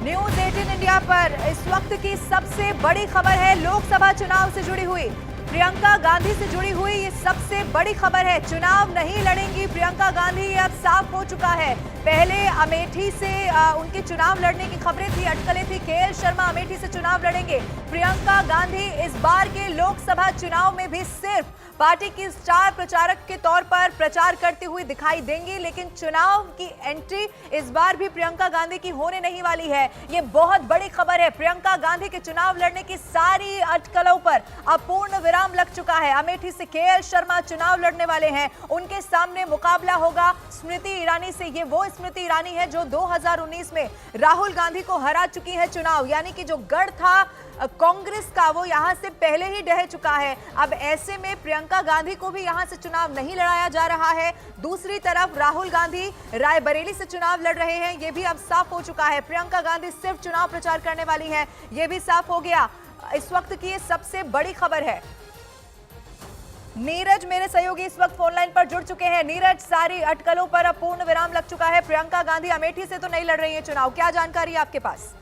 News 18 India पर इस वक्त की सबसे बड़ी खबर है लोकसभा चुनाव से जुड़ी हुई। प्रियंका गांधी से जुड़ी हुई ये सबसे बड़ी खबर है। चुनाव नहीं लड़ेंगी प्रियंका गांधी, ये अब साफ हो चुका है। पहले अमेठी से उनके चुनाव लड़ने की खबरें थी, अटकलें थी। केएल शर्मा अमेठी से चुनाव लड़ेंगे। प्रियंका गांधी इस बार के लोकसभा चुनाव में भी सिर्फ पार्टी की स्टार प्रचारक के तौर पर प्रचार करती हुई दिखाई देंगी, लेकिन चुनाव की एंट्री इस बार भी प्रियंका गांधी की होने नहीं वाली है। ये बहुत बड़ी खबर है। प्रियंका गांधी के चुनाव लड़ने की सारी अटकलों पर अब पूर्ण विराम लग चुका है। अमेठी से केएल शर्मा चुनाव लड़ने वाले हैं। उनके सामने मुकाबला होगा स्मृति ईरानी से। ये वो स्मृति ईरानी है जो 2019 में राहुल गांधी को हरा चुकी है चुनाव, यानी कि जो गढ़ था कांग्रेस का वो यहां से पहले ही ढह चुका है। अब ऐसे में प्रियंका गांधी को भी यहां से चुनाव नहीं लड़ाया जा रहा है। दूसरी तरफ राहुल गांधी रायबरेली से चुनाव लड़ रहे हैं, ये भी अब साफ हो चुका है। प्रियंका गांधी सिर्फ चुनाव प्रचार करने वाली हैं, ये भी साफ हो गया। इस वक्त की ये सबसे बड़ी खबर है। नीरज मेरे सहयोगी इस वक्त फोन लाइन पर जुड़ चुके हैं। नीरज, सारी अटकलों पर अब पूर्ण विराम लग चुका है। प्रियंका गांधी अमेठी से तो नहीं लड़ रही है चुनाव, क्या जानकारी है आपके पास?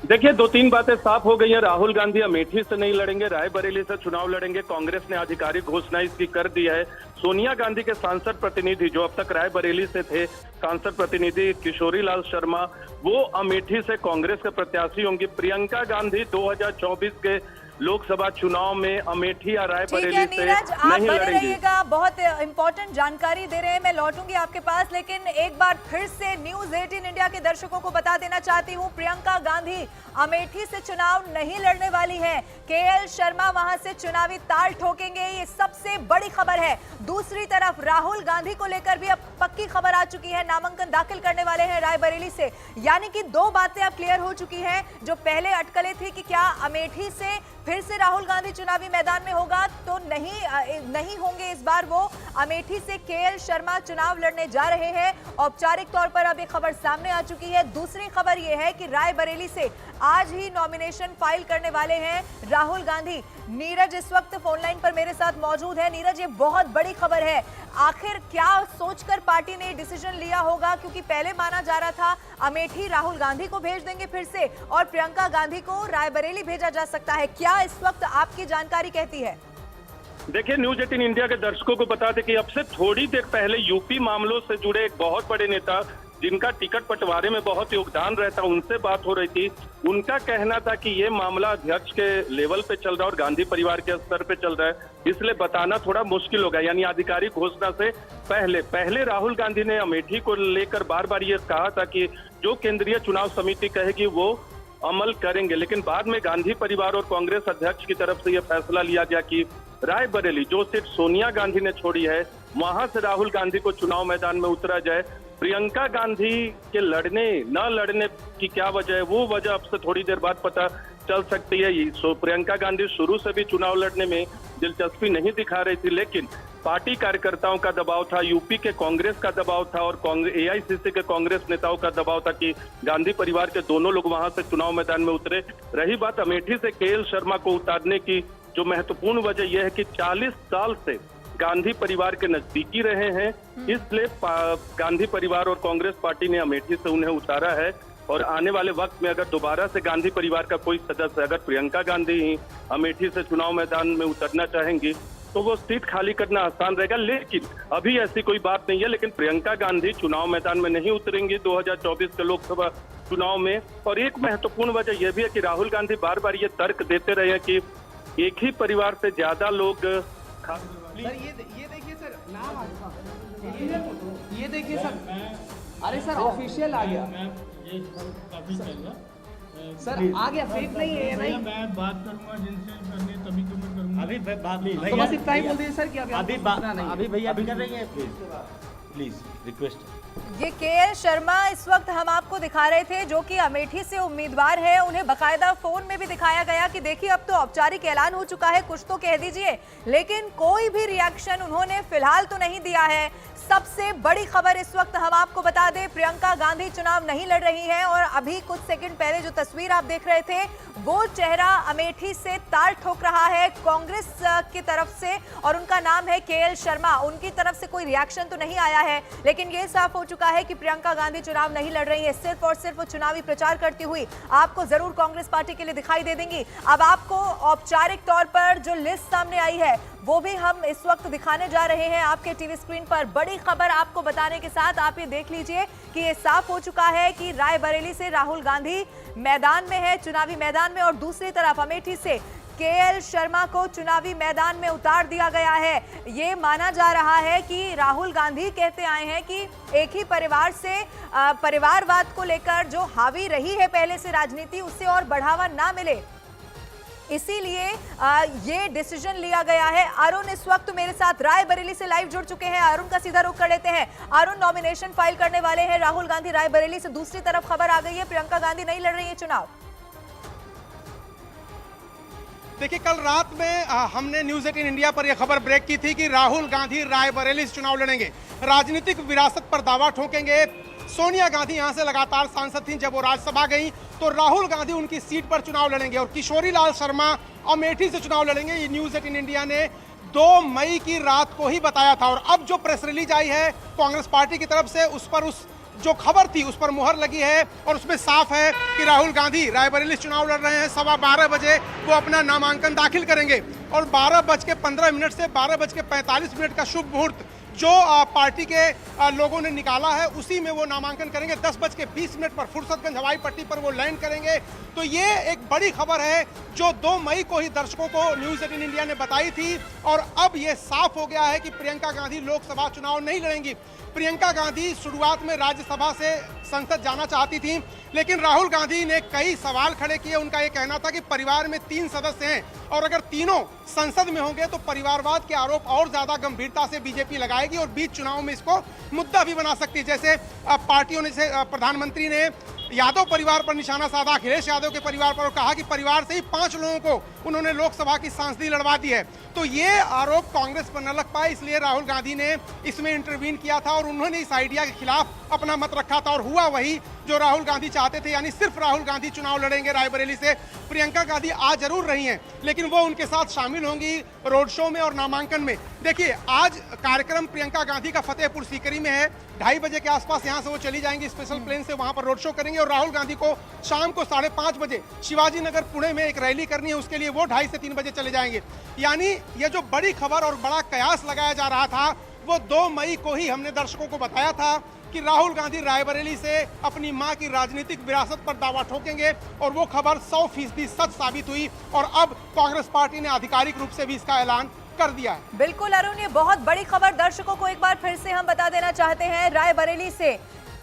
देखिए, दो तीन बातें साफ हो गई हैं। राहुल गांधी अमेठी से नहीं लड़ेंगे, रायबरेली से चुनाव लड़ेंगे। कांग्रेस ने आधिकारिक घोषणा इसकी कर दी है। सोनिया गांधी के सांसद प्रतिनिधि जो अब तक रायबरेली से थे, सांसद प्रतिनिधि किशोरी लाल शर्मा, वो अमेठी से कांग्रेस के प्रत्याशी होंगी। प्रियंका गांधी 2024 के लोकसभा चुनाव में अमेठी या रायबरेली से नहीं लड़ेंगी। बहुत इंपॉर्टेंट जानकारी दे रहे हैं, मैं लौटूंगी आपके पास, लेकिन एक बार फिर से न्यूज 18 इंडिया के दर्शकों को बता देना चाहती हूं, प्रियंका गांधी अमेठी से चुनाव नहीं लड़ने वाली है। केएल शर्मा वहां से चुनावी ताल ठोकेंगे, ये सबसे बड़ी खबर है। दूसरी तरफ राहुल गांधी को लेकर भी अब पक्की खबर आ चुकी है, नामांकन दाखिल करने वाले हैं रायबरेली से। यानी कि दो बातें अब क्लियर हो चुकी हैं। जो पहले अटकलें थी कि क्या अमेठी से फिर से राहुल गांधी चुनावी मैदान में होगा, तो नहीं होंगे इस बार वो। अमेठी से केएल शर्मा चुनाव लड़ने जा रहे हैं। औपचारिक तौर पर अब ये खबर सामने आ चुकी है। दूसरी खबर ये है कि रायबरेली से आज ही नॉमिनेशन फाइल करने वाले हैं राहुल गांधी। नीरज इस वक्त फोन लाइन पर मेरे साथ मौजूद है। नीरज, ये बहुत बड़ी खबर है। आखिर क्या सोचकर पार्टी ने डिसीजन लिया होगा, क्योंकि पहले माना जा रहा था अमेठी राहुल गांधी को भेज देंगे फिर से और प्रियंका गांधी को रायबरेली भेजा जा सकता है। क्या इस वक्त आपकी जानकारी कहती है? देखिए, न्यूज 18 इंडिया के दर्शकों को बता दें कि अब से थोड़ी देर पहले यूपी मामलों से जुड़े एक बहुत बड़े नेता जिनका टिकट बंटवारे में बहुत योगदान रहता, उनसे बात हो रही थी। उनका कहना था कि ये मामला अध्यक्ष के लेवल पे चल रहा है और गांधी परिवार के स्तर पे चल रहा है, इसलिए बताना थोड़ा मुश्किल होगा। यानी आधिकारिक घोषणा से पहले राहुल गांधी ने अमेठी को लेकर बार बार ये कहा था कि जो केंद्रीय चुनाव समिति कहेगी वो अमल करेंगे, लेकिन बाद में गांधी परिवार और कांग्रेस अध्यक्ष की तरफ से यह फैसला लिया गया कि रायबरेली जो सीट सोनिया गांधी ने छोड़ी है, वहां से राहुल गांधी को चुनाव मैदान में उतरा जाए। प्रियंका गांधी के लड़ने न लड़ने की क्या वजह है, वो वजह अब से थोड़ी देर बाद पता चल सकती है। प्रियंका गांधी शुरू से भी चुनाव लड़ने में दिलचस्पी नहीं दिखा रही थी, लेकिन पार्टी कार्यकर्ताओं का दबाव था, यूपी के कांग्रेस का दबाव था और एआईसीसी के कांग्रेस नेताओं का दबाव था कि गांधी परिवार के दोनों लोग वहां से चुनाव मैदान में उतरे। रही बात अमेठी से केएल शर्मा को उतारने की, जो महत्वपूर्ण वजह यह है कि 40 साल से गांधी परिवार के नजदीकी रहे हैं, इसलिए गांधी परिवार और कांग्रेस पार्टी ने अमेठी से उन्हें उतारा है। और आने वाले वक्त में अगर दोबारा से गांधी परिवार का कोई सदस्य, अगर प्रियंका गांधी ही अमेठी से चुनाव मैदान में उतरना चाहेंगी तो वो सीट खाली करना आसान रहेगा, लेकिन अभी ऐसी कोई बात नहीं है। लेकिन प्रियंका गांधी चुनाव मैदान में नहीं उतरेंगी 2024 के लोकसभा चुनाव में। और एक महत्वपूर्ण वजह यह भी है कि राहुल गांधी बार बार ये तर्क देते रहे हैं कि एक ही परिवार से ज्यादा लोग सर, ये देखिए सर, नाम आ गया, ये देखिए सर, अरे सर ऑफिशियल आ गया, ये काफी चल सर आ गया, फेक नहीं है। नहीं, मैं बात करूंगा जिनसे करनी है तभी तो मैं करूंगा। अभी बात तो बस इतना ही बोल दीजिए सर कि अभी भैया अभी कर रही हैं, प्लीज रिक्वेस्ट। ये केएल शर्मा इस वक्त हम आपको दिखा रहे थे, जो कि अमेठी से उम्मीदवार है। उन्हें बकायदा फोन में भी दिखाया गया कि देखिए अब तो औपचारिक ऐलान हो चुका है, कुछ तो कह दीजिए, लेकिन कोई भी रिएक्शन उन्होंने फिलहाल तो नहीं दिया है। सबसे बड़ी खबर इस वक्त हम आपको बता दें, प्रियंका गांधी चुनाव नहीं लड़ रही हैं और अभी कुछ सेकंड पहले जो तस्वीर आप देख रहे थे वो चेहरा अमेठी से ताल ठोक रहा है कांग्रेस की तरफ से और उनका नाम है केएल शर्मा। उनकी तरफ से कोई रिएक्शन तो नहीं आया गया है, लेकिन ये साफ हो चुका है कि प्रियंका गांधी चुनाव नहीं लड़ रही है। सिर्फ और सिर्फ वो चुनावी प्रचार करती हुई आपको जरूर कांग्रेस पार्टी के लिए दिखाई दे देंगी। अब आपको औपचारिक तौर पर जो लिस्ट सामने आई है वो भी हम इस वक्त दिखाने जा रहे हैं आपके टीवी स्क्रीन पर। बड़ी खबर आपको बताने के साथ आप ये देख लीजिए कि ये साफ हो चुका है कि रायबरेली से राहुल गांधी मैदान में है, चुनावी मैदान में, और दूसरी तरफ अमेठी से केएल शर्मा को चुनावी मैदान में उतार दिया गया है। ये माना जा रहा है कि राहुल गांधी कहते आए हैं कि एक ही परिवार से परिवारवाद को लेकर जो हावी रही है पहले से राजनीति, उससे और बढ़ावा ना मिले, इसीलिए ये डिसीजन लिया गया है। अरुण इस वक्त मेरे साथ रायबरेली से लाइव जुड़ चुके हैं। अरुण का सीधा रुख कर लेते हैं। अरुण, नॉमिनेशन फाइल करने वाले हैं राहुल गांधी रायबरेली से। दूसरी तरफ खबर आ गई है प्रियंका गांधी नहीं लड़ रही है चुनाव। देखिए, कल रात में हमने न्यूज़ 18 इंडिया पर यह खबर ब्रेक की थी कि राहुल गांधी रायबरेली से चुनाव लड़ेंगे, राजनीतिक विरासत पर दावा ठोकेंगे। सोनिया गांधी यहां से लगातार सांसद थीं, जब वो राज्यसभा गई तो राहुल गांधी उनकी सीट पर चुनाव लड़ेंगे और किशोरी लाल शर्मा अमेठी से चुनाव लड़ेंगे। ये न्यूज़ 18 इंडिया ने 2 मई की रात को ही बताया था और अब जो प्रेस रिलीज आई है कांग्रेस पार्टी की तरफ से, उस पर जो खबर थी उस पर मुहर लगी है और उसमें साफ है कि राहुल गांधी रायबरेली से चुनाव लड़ रहे हैं। 12:15 बजे वो अपना नामांकन दाखिल करेंगे और 12:15 से 12:45 का शुभ मुहूर्त जो पार्टी के लोगों ने निकाला है उसी में वो नामांकन करेंगे। 10:20 पर फुर्सतगंज हवाई पट्टी पर वो लैंड करेंगे। तो ये एक बड़ी खबर है जो 2 मई को ही दर्शकों को न्यूज़ 18 इंडिया ने बताई थी और अब ये साफ हो गया है कि प्रियंका गांधी लोकसभा चुनाव नहीं लड़ेंगी। प्रियंका गांधी शुरुआत में राज्यसभा से संसद जाना चाहती थी, लेकिन राहुल गांधी ने कई सवाल खड़े किए। उनका ये कहना था कि परिवार में 3 सदस्य हैं और अगर तीनों संसद में होंगे तो परिवारवाद के आरोप और ज्यादा गंभीरता से बीजेपी लगाएगी और बीच चुनाव में इसको मुद्दा भी बना सकती है। जैसे पार्टियों ने, प्रधानमंत्री ने यादव परिवार पर निशाना साधा, अखिलेश यादव के परिवार पर, कहा कि परिवार से ही 5 लोगों को उन्होंने लोकसभा की सांसदी लड़वा दी है। तो ये आरोप कांग्रेस पर न लग पाए, इसलिए राहुल गांधी ने इसमें इंटरवीन किया था और उन्होंने इस आइडिया के खिलाफ अपना मत रखा था और हुआ वही जो राहुल गांधी चाहते थे, यानी सिर्फ राहुल गांधी चुनाव लड़ेंगे रायबरेली से। प्रियंका गांधी आ जरूर रही हैं, लेकिन वो उनके साथ शामिल होंगी रोड शो में और नामांकन में। देखिए, आज कार्यक्रम प्रियंका गांधी का फतेहपुर सीकरी में है। 2:30 बजे के आसपास यहाँ से वो चली जाएंगी स्पेशल प्लेन से, वहां पर रोड शो करेंगे और राहुल गांधी को शाम को 5:30 बजे शिवाजी नगर पुणे में एक रैली करनी है, उसके लिए वो 2:30 से 3 बजे चले जाएंगे। यानी ये जो बड़ी खबर और बड़ा कयास लगाया जा रहा था वो 2 मई को ही हमने दर्शकों को बताया था कि राहुल गांधी रायबरेली से अपनी मां की राजनीतिक विरासत पर दावा ठोकेंगे और वो खबर 100% सच साबित हुई और अब कांग्रेस पार्टी ने आधिकारिक रूप से भी इसका ऐलान कर दिया है। बिल्कुल अरुण, ये बहुत बड़ी खबर दर्शकों को एक बार फिर से हम बता देना चाहते हैं। रायबरेली से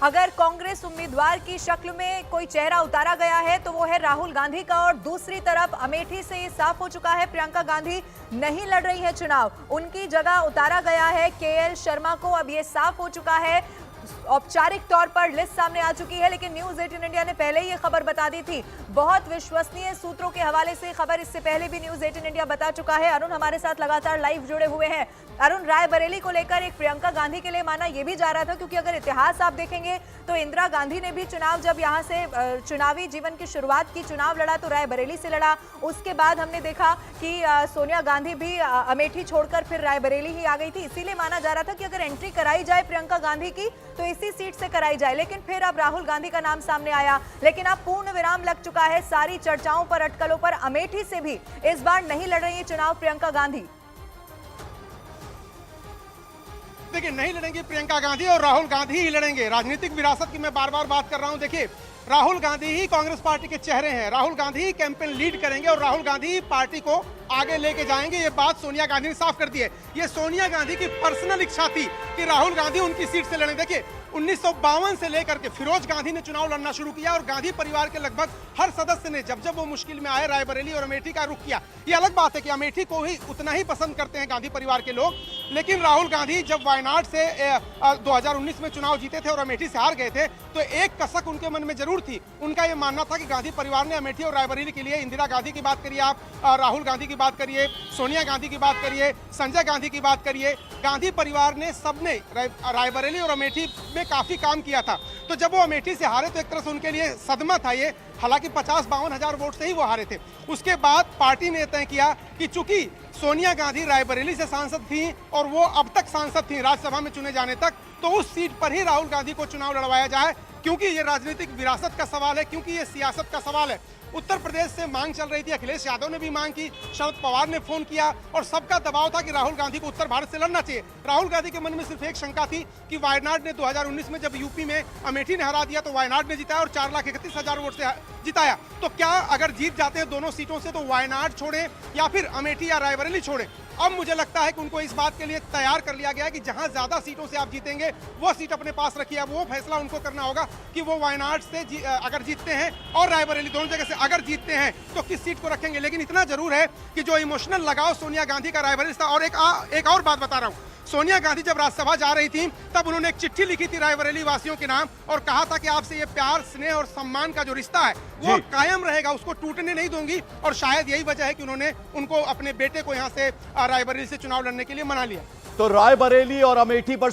अगर कांग्रेस उम्मीदवार की शक्ल में कोई चेहरा उतारा गया है तो वो है राहुल गांधी का, और दूसरी तरफ अमेठी से ये साफ हो चुका है प्रियंका गांधी नहीं लड़ रही है चुनाव, उनकी जगह उतारा गया है केएल शर्मा को। अब ये साफ हो चुका है, औपचारिक तौर पर लिस्ट सामने आ चुकी है, लेकिन न्यूज़ 18 इंडिया ने पहले ही ये खबर बता दी थी। बहुत विश्वसनीय सूत्रों के हवाले से खबर इससे पहले भी न्यूज़ 18 इंडिया बता चुका है। अरुण हमारे साथ लगातार लाइव जुड़े हुए हैं। अरुण, रायबरेली को लेकर एक प्रियंका गांधी के लिए माना यह भी जा रहा था, क्योंकि अगर इतिहास आप देखेंगे तो इंदिरा गांधी ने भी चुनाव, जब यहाँ से चुनावी जीवन की शुरुआत की, चुनाव लड़ा तो रायबरेली से लड़ा। उसके बाद हमने देखा कि सोनिया गांधी भी अमेठी छोड़कर फिर रायबरेली ही आ गई थी। इसीलिए माना जा रहा था कि अगर एंट्री कराई जाए प्रियंका गांधी की तो इसी सीट से कराई जाए, लेकिन फिर अब राहुल गांधी का नाम सामने आया। लेकिन अब पूर्ण विराम लग चुका है सारी चर्चाओं पर, अटकलों पर। अमेठी से भी इस बार नहीं लड़ रही है चुनाव प्रियंका गांधी। देखिए, नहीं लड़ेंगे प्रियंका गांधी और राहुल गांधी ही लड़ेंगे। राजनीतिक विरासत की मैं बार बार बात कर रहा हूं। देखिए, राहुल गांधी ही कांग्रेस पार्टी के चेहरे हैं, राहुल गांधी ही कैंपेन लीड करेंगे और राहुल गांधी पार्टी को आगे लेके जाएंगे। ये बात सोनिया गांधी ने साफ कर दी है। ये सोनिया गांधी की पर्सनल इच्छा थी कि राहुल गांधी उनकी सीट से लड़ें। देखिए, 1952 से लेकर के फिरोज गांधी ने चुनाव लड़ना शुरू किया और गांधी परिवार के लगभग हर सदस्य ने जब जब वो मुश्किल में आए रायबरेली और अमेठी का रुख किया। ये अलग बात है कि अमेठी को ही उतना ही पसंद करते हैं गांधी परिवार के लोग, लेकिन राहुल गांधी जब वायनाड से 2019 में चुनाव जीते थे और अमेठी से हार गए थे तो एक कसक उनके मन में जरूर थी। उनका ये मानना था कि गांधी परिवार ने अमेठी और रायबरेली के लिए, इंदिरा गांधी की बात करिए आप, राहुल गांधी की बात करिए, सोनिया गांधी की बात करिए, संजय गांधी की बात करिए, गांधी परिवार ने सबने रायबरेली और अमेठी में काफी काम किया था। तो जब वो अमेठी से हारे तो एक तरह से उनके लिए सदमा था ये। हालांकि 50-52 हजार वोट से ही वो हारे थे। उसके बाद पार्टी ने तय किया कि चूंकि सोनिया गांधी रायबरेली से सांसद थी और वो अब तक सांसद थी राज्यसभा में चुने जाने तक, तो उस सीट पर ही राहुल गांधी को चुनाव लड़वाया जाए, क्योंकि ये राजनीतिक विरासत का सवाल है, क्योंकि ये सियासत का सवाल है। उत्तर प्रदेश से मांग चल रही थी, अखिलेश यादव ने भी मांग की, शरद पवार ने फोन किया और सबका दबाव था कि राहुल गांधी को उत्तर भारत से लड़ना चाहिए। राहुल गांधी के मन में सिर्फ एक शंका थी कि वायनाड ने 2019 में जब यूपी में अमेठी ने हरा दिया तो वायनाड ने जिताया और 4,31,000 वोट से जिताया, तो क्या अगर जीत जाते हैं दोनों सीटों से तो वायनाड छोड़े या फिर अमेठी या रायबरेली छोड़े। अब मुझे लगता है कि उनको इस बात के लिए तैयार कर लिया गया है कि जहां ज्यादा सीटों से आप जीतेंगे वो सीट अपने पास रखिए। अब वो फैसला उनको करना होगा कि वो वायनाड से अगर जीतते हैं और रायबरेली दोनों जगह से अगर जीतते हैं तो किस सीट को रखेंगे। लेकिन इतना जरूर है कि जो इमोशनल लगाव सोनिया गांधी का रायबरेली था, और एक और बात बता रहा हूं, सोनिया गांधी जब राज्यसभा जा रही थी तब उन्होंने एक चिट्ठी लिखी थी रायबरेली वासियों के नाम और कहा था कि आपसे ये प्यार, स्नेह और सम्मान का जो रिश्ता है वो कायम रहेगा, उसको टूटने नहीं दूंगी। और शायद यही वजह है कि उन्होंने उनको अपने बेटे को यहाँ से रायबरेली से चुनाव लड़ने के लिए मना लिया। तो रायबरेली और अमेठी पर